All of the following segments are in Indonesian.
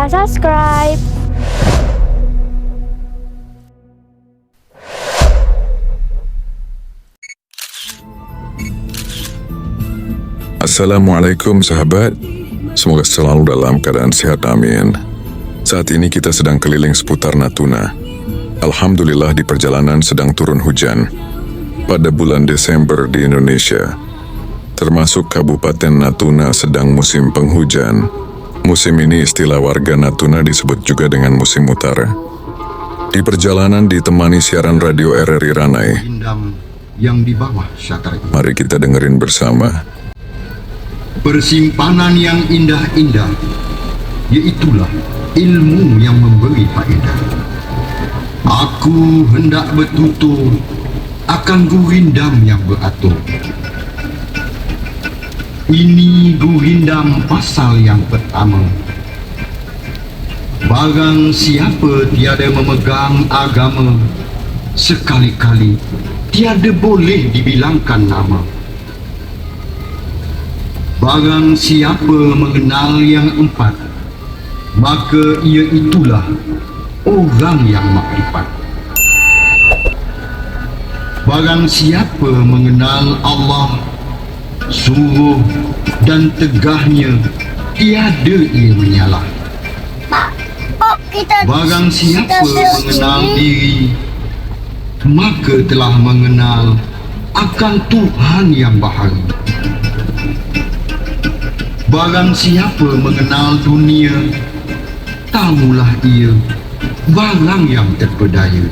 lupa subscribe. Assalamualaikum sahabat, semoga selalu dalam keadaan sehat, amin. Saat ini kita sedang keliling seputar Natuna. Alhamdulillah di perjalanan sedang turun hujan pada bulan Desember di Indonesia. Termasuk Kabupaten Natuna sedang musim penghujan. Musim ini istilah warga Natuna disebut juga dengan musim utara. Di perjalanan ditemani siaran radio RRI Ranai. Yang di bawah syatar itu. Mari kita dengerin bersama. Persimpanan yang indah-indah, yaitulah ilmu yang memberi faedah. Aku hendak bertutur akan gurindam yang beratur. Ini gurindam pasal yang pertama. Barang siapa tiada memegang agama, sekali-kali tiada boleh dibilangkan nama. Barang siapa mengenal yang empat, maka ia itulah orang yang makrifat. Barang siapa mengenal Allah, suruh dan tegahnya, tiada ia menyalah. Barang siapa mengenal diri, maka telah mengenal akan Tuhan yang baharu. Barang siapa mengenal dunia, tahulah ia barang yang terpedaya.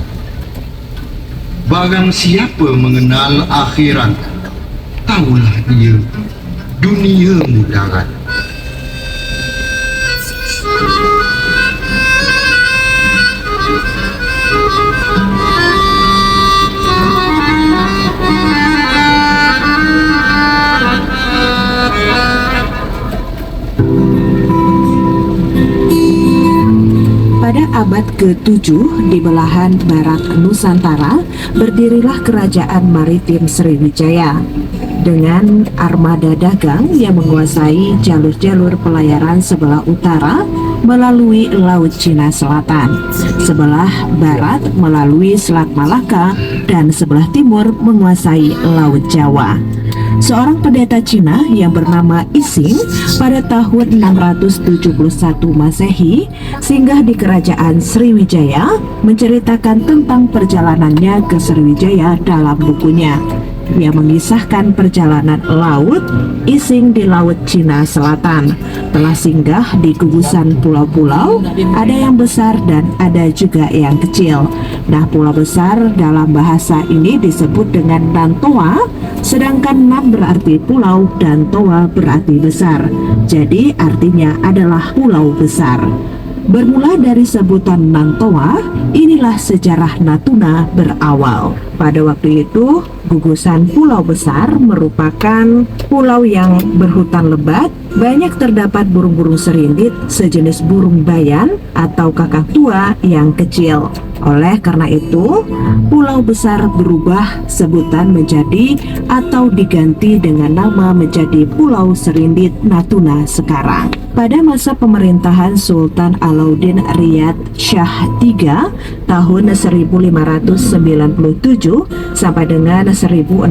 Barang siapa mengenal akhirat, tahulah ia dunia mudarat. Pada abad ke-7 di belahan barat Nusantara berdirilah kerajaan maritim Sriwijaya dengan armada dagang yang menguasai jalur-jalur pelayaran sebelah utara melalui Laut Cina Selatan, sebelah barat melalui Selat Malaka, dan sebelah timur menguasai Laut Jawa. Seorang pendeta Cina yang bernama Ising pada tahun 671 Masehi singgah di kerajaan Sriwijaya menceritakan tentang perjalanannya ke Sriwijaya dalam bukunya. Ia mengisahkan perjalanan laut Ising di Laut Cina Selatan. Telah singgah di gugusan pulau-pulau, ada yang besar dan ada juga yang kecil. Nah, pulau besar dalam bahasa ini disebut dengan Nantoa, sedangkan Nan berarti pulau dan Toa berarti besar. Jadi artinya adalah pulau besar. Bermula dari sebutan Nantoa, inilah sejarah Natuna berawal. Pada waktu itu, gugusan pulau besar merupakan pulau yang berhutan lebat. Banyak terdapat burung-burung serindit sejenis burung bayan atau kakak tua yang kecil. Oleh karena itu, pulau besar berubah sebutan menjadi atau diganti dengan nama menjadi Pulau Serindit Natuna sekarang. Pada masa pemerintahan Sultan Alauddin Riyad Shah III tahun 1597 sampai dengan 1655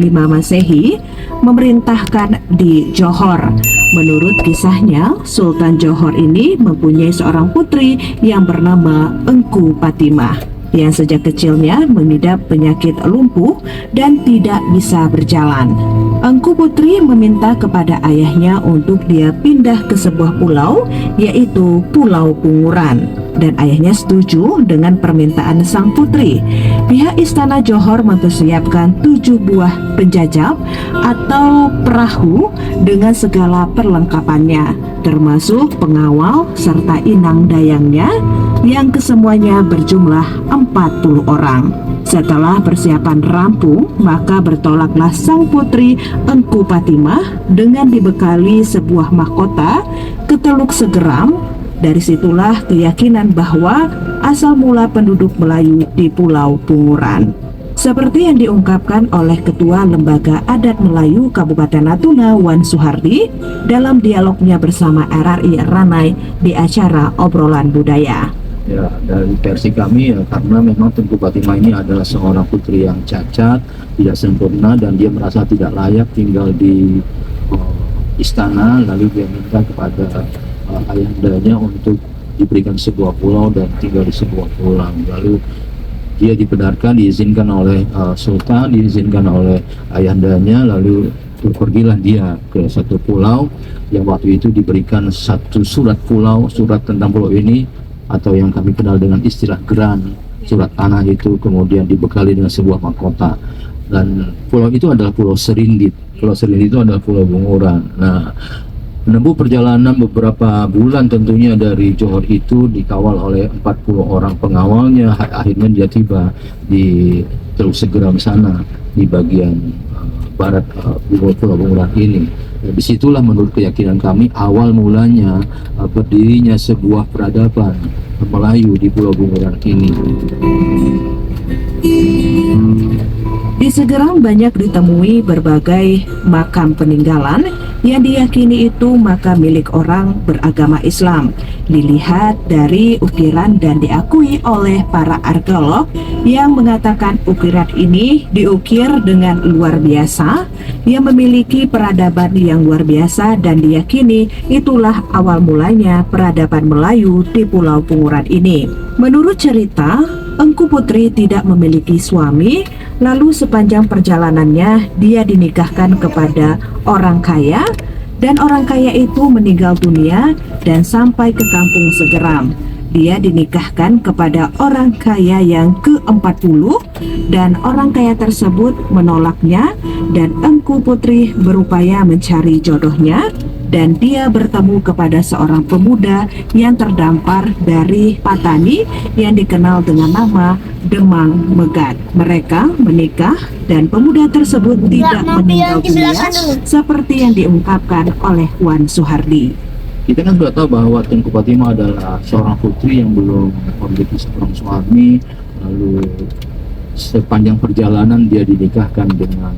Masehi memerintahkan di Johor. Menurut kisahnya, Sultan Johor ini mempunyai seorang putri yang bernama Engku Patimah, yang sejak kecilnya mengidap penyakit lumpuh dan tidak bisa berjalan. Engku Putri meminta kepada ayahnya untuk dia pindah ke sebuah pulau, yaitu Pulau Punguran, dan ayahnya setuju dengan permintaan sang putri. Pihak Istana Johor mempersiapkan 7 buah penjajab atau perahu dengan segala perlengkapannya, termasuk pengawal serta inang dayangnya yang kesemuanya berjumlah 40 orang. Setelah persiapan rampung, maka bertolaklah sang putri Engku Patimah dengan dibekali sebuah mahkota ke Teluk Segeram. Dari situlah keyakinan bahwa asal mula penduduk Melayu di Pulau Punguran. Seperti yang diungkapkan oleh Ketua Lembaga Adat Melayu Kabupaten Natuna Wan Suhardi dalam dialognya bersama RRI Ranai di acara Obrolan Budaya. Ya, dari versi kami ya, karena memang Tengku Fatimah ini adalah seorang putri yang cacat, tidak sempurna, dan dia merasa tidak layak tinggal di istana, lalu dia minta kepada ayahandanya untuk diberikan sebuah pulau dan tinggal di sebuah pulau. Lalu dia dibenarkan, diizinkan oleh Sultan, diizinkan oleh ayahandanya, lalu pergilah dia ke satu pulau yang waktu itu diberikan satu surat pulau, surat tentang pulau ini, atau yang kami kenal dengan istilah geran, surat tanah itu kemudian dibekali dengan sebuah mahkota. Dan pulau itu adalah Pulau Serindit. Pulau Serindit itu adalah Pulau Bunguran. Nah, menempuh perjalanan beberapa bulan tentunya dari Johor itu dikawal oleh 40 orang pengawalnya. Akhirnya dia tiba di Teluk Segeram sana, di bagian barat Pulau Bunguran ini. Dan disitulah menurut keyakinan kami awal mulanya berdirinya sebuah peradaban Melayu di Pulau Bunguran ini. Di Segeram banyak ditemui berbagai makam peninggalan yang diyakini itu makam milik orang beragama Islam. Dilihat dari ukiran dan diakui oleh para arkeolog yang mengatakan ukiran ini diukir dengan luar biasa, yang memiliki peradaban yang luar biasa, dan diyakini itulah awal mulanya peradaban Melayu di Pulau Bunguran ini. Menurut cerita, Engku Putri tidak memiliki suami, lalu sepanjang perjalanannya dia dinikahkan kepada orang kaya, dan orang kaya itu meninggal dunia dan sampai ke kampung Segeram. Dia dinikahkan kepada orang kaya yang ke-40 dan orang kaya tersebut menolaknya, dan Engku Putri berupaya mencari jodohnya, dan dia bertemu kepada seorang pemuda yang terdampar dari Patani yang dikenal dengan nama Demang Megat. Mereka menikah dan pemuda tersebut tidak meninggal dunia seperti yang diungkapkan oleh Wan Suhardi. Kita kan sudah tahu bahwa Tengku Fatimah adalah seorang putri yang belum memiliki seorang suami, lalu sepanjang perjalanan dia dinikahkan dengan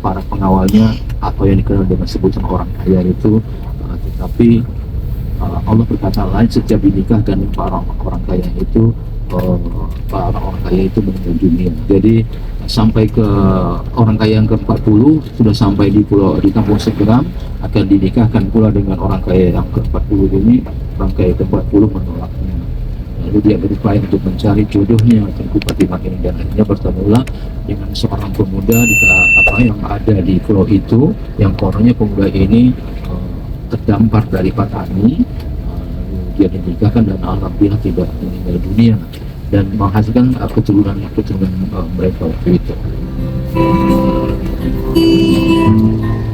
para pengawalnya atau yang dikenal dengan sebutan orang kaya itu, tetapi Allah berkata lain, setiap dinikahkan dengan para orang kaya itu, para orang kaya itu meninggal dunia. Jadi sampai ke orang kaya yang ke-40 sudah sampai di kampung Segeram, akan dinikahkan pula dengan orang kaya yang ke-40 ini. Orang kaya ke-40 menolaknya, lalu dia berupaya untuk mencari jodohnya Tengku Fatimah ini, dan akhirnya bertemulah dengan seorang pemuda yang ada di pulau itu, yang kononnya pemuda ini terdampar dari Patani. Dia dinikahkan dan alhamdulillah tidak meninggal dunia dan menghasilkan keturunan mereka waktu itu.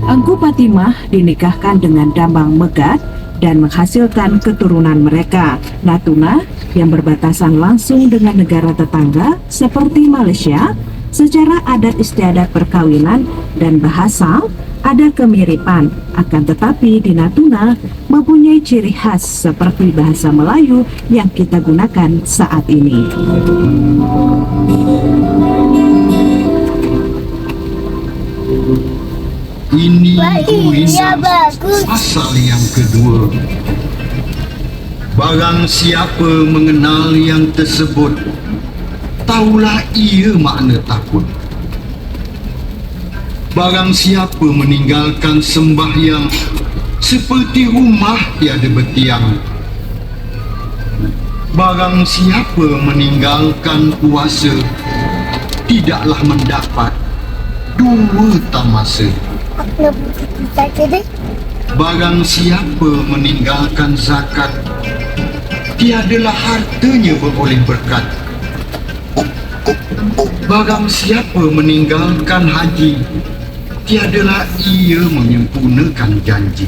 Engku Fatimah dinikahkan dengan Damang Megat dan menghasilkan keturunan mereka. Natuna yang berbatasan langsung dengan negara tetangga seperti Malaysia, secara adat istiadat perkawinan dan bahasa ada kemiripan, akan tetapi di Natuna mempunyai ciri khas seperti bahasa Melayu yang kita gunakan saat ini. Ini kuisah pasal yang kedua. Barang siapa mengenal yang tersebut, taulah ia makna takut. Barang siapa meninggalkan sembahyang, seperti rumah tiada bertiang. Barang siapa meninggalkan puasa, tidaklah mendapat dua tamasa. Barang siapa meninggalkan zakat, tiadalah hartanya beroleh berkat. Barang siapa meninggalkan haji, tiadalah ia menyempurnakan janji.